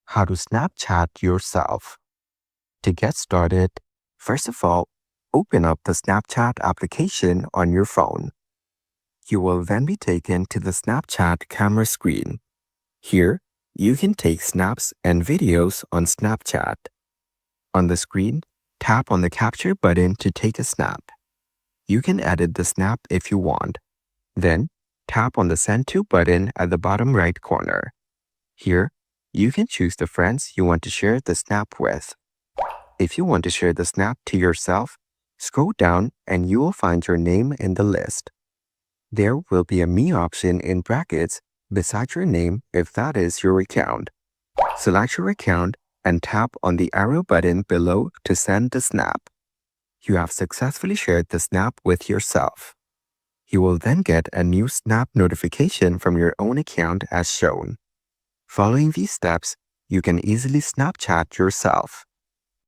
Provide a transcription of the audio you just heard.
How to Snapchat yourself. To get started, first of all, open up the Snapchat application on your phone. You will then be taken to the Snapchat camera screen. Here, you can take snaps and videos on Snapchat. On the screen, tap on the capture button to take a snap. You can edit the snap if you want. Then, tap on the Send To button at the bottom right corner. Here, you can choose the friends you want to share the snap with. If you want to share the snap to yourself, scroll down and you will find your name in the list. There will be a Me option in brackets beside your name if that is your account. Select your account and tap on the arrow button below to send the snap. You have successfully shared the snap with yourself. You will then get a new snap notification from your own account as shown. Following these steps, you can easily Snapchat yourself.